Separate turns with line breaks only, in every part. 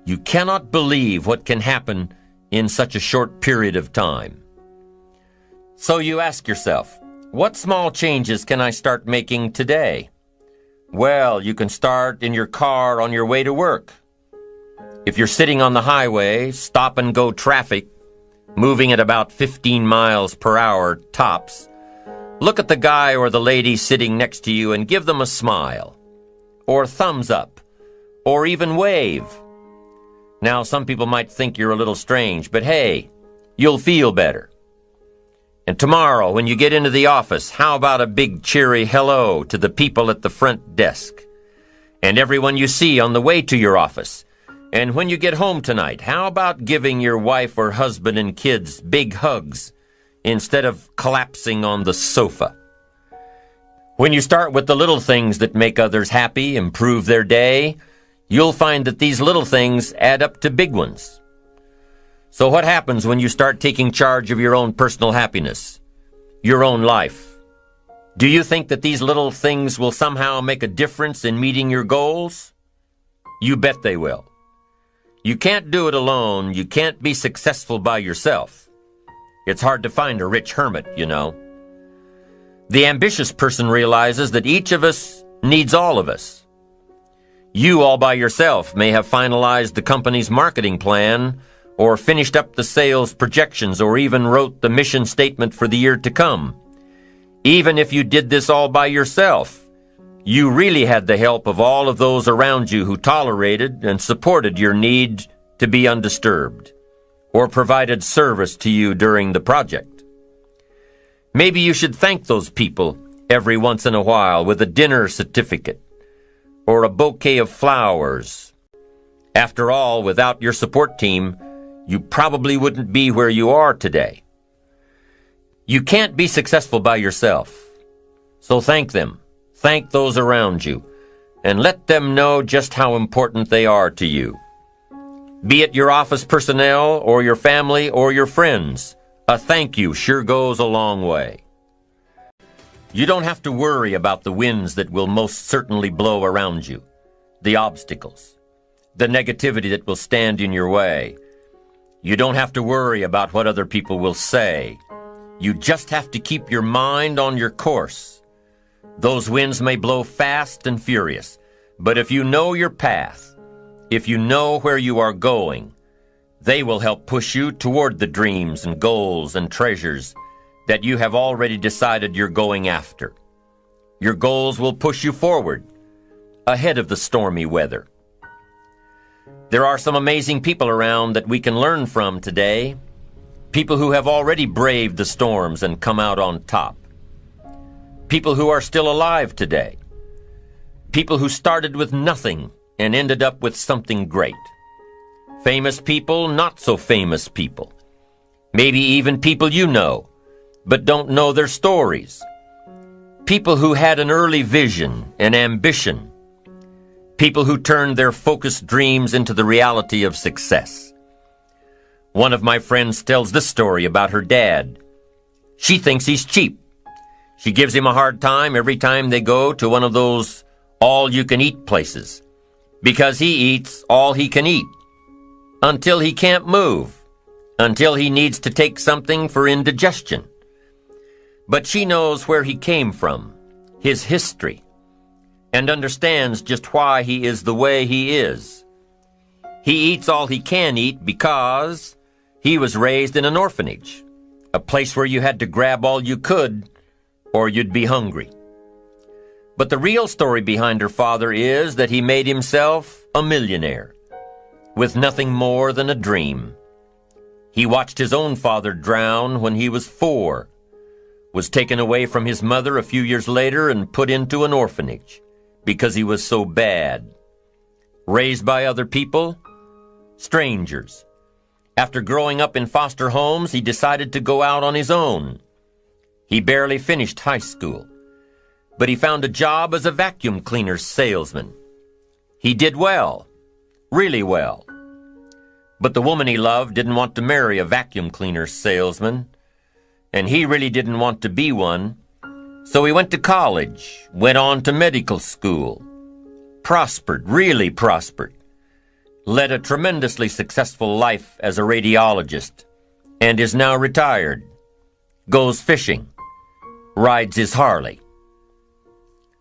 You cannot believe what can happen in such a short period of time. So you ask yourself, what small changes can I start making today? Well, you can start in your car on your way to work. If you're sitting on the highway, stop-and-go traffic, moving at about 15 miles per hour tops, look at the guy or the lady sitting next to you and give them a smile, or thumbs up, or even wave. Now, some people might think you're a little strange, but hey, you'll feel better. And tomorrow, when you get into the office, how about a big cheery hello to the people at the front desk and everyone you see on the way to your office? And when you get home tonight, how about giving your wife or husband and kids big hugs instead of collapsing on the sofa? When you start with the little things that make others happy, improve their day, you'll find that these little things add up to big ones. So what happens when you start taking charge of your own personal happiness, your own life? Do you think that these little things will somehow make a difference in meeting your goals? You bet they will. You can't do it alone. You can't be successful by yourself. It's hard to find a rich hermit, you know. The ambitious person realizes that each of us needs all of us. You all by yourself may have finalized the company's marketing plan, or finished up the sales projections, or even wrote the mission statement for the year to come. Even if you did this all by yourself, you really had the help of all of those around you who tolerated and supported your need to be undisturbed, or provided service to you during the project. Maybe you should thank those people every once in a while with a dinner certificate, or a bouquet of flowers. After all, without your support team, you probably wouldn't be where you are today. You can't be successful by yourself. So thank them. Thank those around you. And let them know just how important they are to you. Be it your office personnel or your family or your friends, a thank you sure goes a long way. You don't have to worry about the winds that will most certainly blow around you, the obstacles, the negativity that will stand in your way. You don't have to worry about what other people will say. You just have to keep your mind on your course. Those winds may blow fast and furious, but if you know your path, if you know where you are going, they will help push you toward the dreams and goals and treasures that you have already decided you're going after. Your goals will push you forward, ahead of the stormy weather. There are some amazing people around that we can learn from today. People who have already braved the storms and come out on top. People who are still alive today. People who started with nothing and ended up with something great. Famous people, not so famous people. Maybe even people you know, but don't know their stories. People who had an early vision and ambition. People who turned their focused dreams into the reality of success. One of my friends tells this story about her dad. She thinks he's cheap. She gives him a hard time every time they go to one of those all-you-can-eat places, because he eats all he can eat, until he can't move, until he needs to take something for indigestion. But she knows where he came from, his history, and understands just why he is the way he is. He eats all he can eat because he was raised in an orphanage, a place where you had to grab all you could or you'd be hungry. But the real story behind her father is that he made himself a millionaire with nothing more than a dream. He watched his own father drown when he was 4, was taken away from his mother a few years later and put into an orphanage because he was so bad. Raised by other people, strangers. After growing up in foster homes, he decided to go out on his own. He barely finished high school, but he found a job as a vacuum cleaner salesman. He did well, really well. But the woman he loved didn't want to marry a vacuum cleaner salesman, and he really didn't want to be one. So he went to college, went on to medical school, prospered, really prospered, led a tremendously successful life as a radiologist, and is now retired, goes fishing, rides his Harley.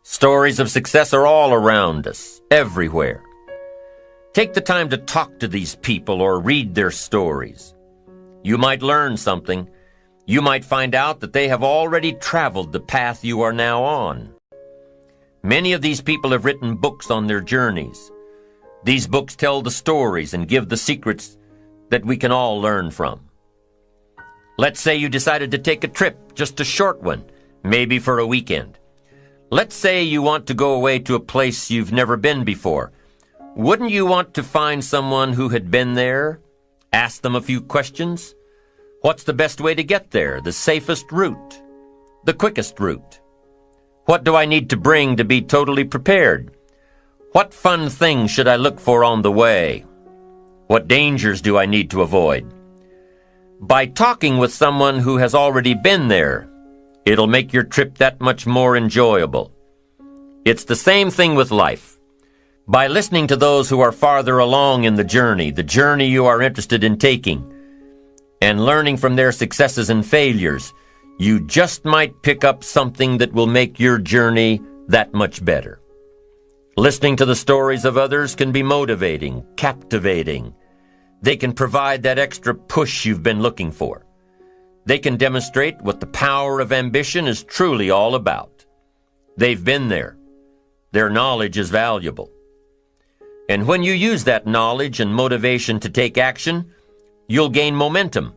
Stories of success are all around us, everywhere. Take the time to talk to these people or read their stories. You might learn something. You might find out that they have already traveled the path you are now on. Many of these people have written books on their journeys. These books tell the stories and give the secrets that we can all learn from. Let's say you decided to take a trip, just a short one, maybe for a weekend. Let's say you want to go away to a place you've never been before. Wouldn't you want to find someone who had been there? Ask them a few questions? What's the best way to get there? The safest route? The quickest route? What do I need to bring to be totally prepared? What fun things should I look for on the way? What dangers do I need to avoid? By talking with someone who has already been there, it'll make your trip that much more enjoyable. It's the same thing with life. By listening to those who are farther along in the journey you are interested in taking, and learning from their successes and failures, you just might pick up something that will make your journey that much better. Listening to the stories of others can be motivating, captivating. They can provide that extra push you've been looking for. They can demonstrate what the power of ambition is truly all about. They've been there. Their knowledge is valuable. And when you use that knowledge and motivation to take action, you'll gain momentum.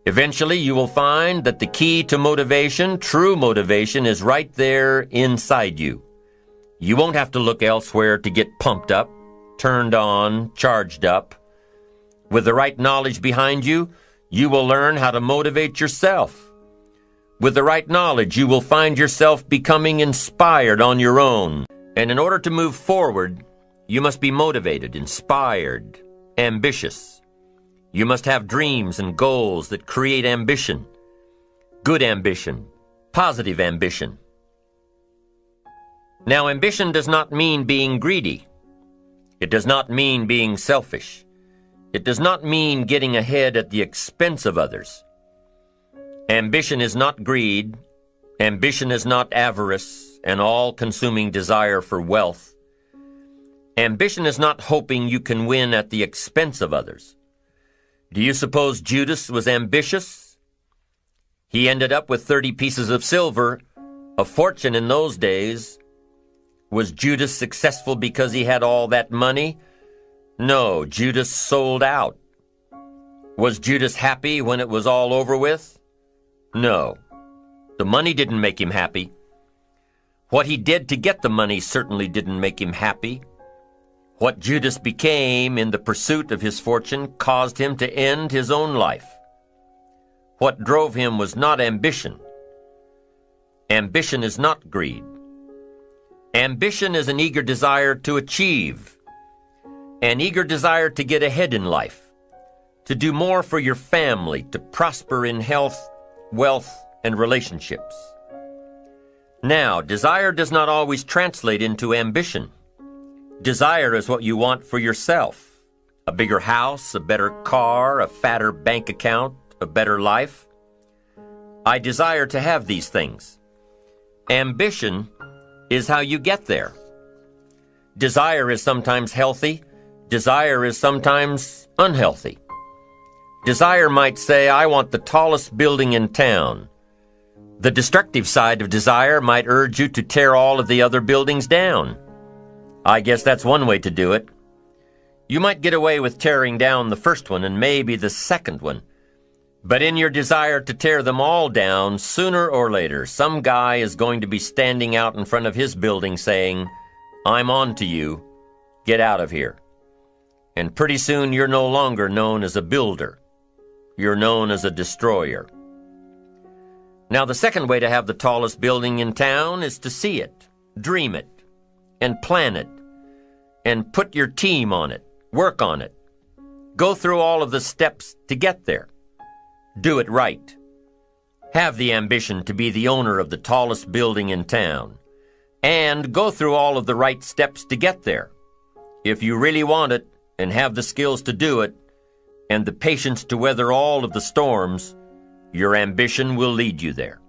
Eventually, you will find that the key to motivation, true motivation, is right there inside you. You won't have to look elsewhere to get pumped up, turned on, charged up. With the right knowledge behind you, you will learn how to motivate yourself. With the right knowledge, you will find yourself becoming inspired on your own. And in order to move forward, you must be motivated, inspired, ambitious. You must have dreams and goals that create ambition, good ambition, positive ambition. Now, ambition does not mean being greedy. It does not mean being selfish. It does not mean getting ahead at the expense of others. Ambition is not greed. Ambition is not avarice, an all-consuming desire for wealth. Ambition is not hoping you can win at the expense of others. Do you suppose Judas was ambitious? He ended up with 30 pieces of silver, a fortune in those days. Was Judas successful because he had all that money? No, Judas sold out. Was Judas happy when it was all over with? No. The money didn't make him happy. What he did to get the money certainly didn't make him happy. What Judas became in the pursuit of his fortune caused him to end his own life. What drove him was not ambition. Ambition is not greed. Ambition is an eager desire to achieve, an eager desire to get ahead in life, to do more for your family, to prosper in health, wealth, and relationships. Now, desire does not always translate into ambition. Desire is what you want for yourself. A bigger house, a better car, a fatter bank account, a better life. I desire to have these things. Ambition is how you get there. Desire is sometimes healthy. Desire is sometimes unhealthy. Desire might say, I want the tallest building in town. The destructive side of desire might urge you to tear all of the other buildings down. I guess that's one way to do it. You might get away with tearing down the first one and maybe the second one. But in your desire to tear them all down, sooner or later, some guy is going to be standing out in front of his building saying, I'm on to you. Get out of here. And pretty soon you're no longer known as a builder. You're known as a destroyer. Now, the second way to have the tallest building in town is to see it, dream it, and plan it, and put your team on it, work on it. Go through all of the steps to get there. Do it right. Have the ambition to be the owner of the tallest building in town, and go through all of the right steps to get there. If you really want it, and have the skills to do it, and the patience to weather all of the storms, your ambition will lead you there.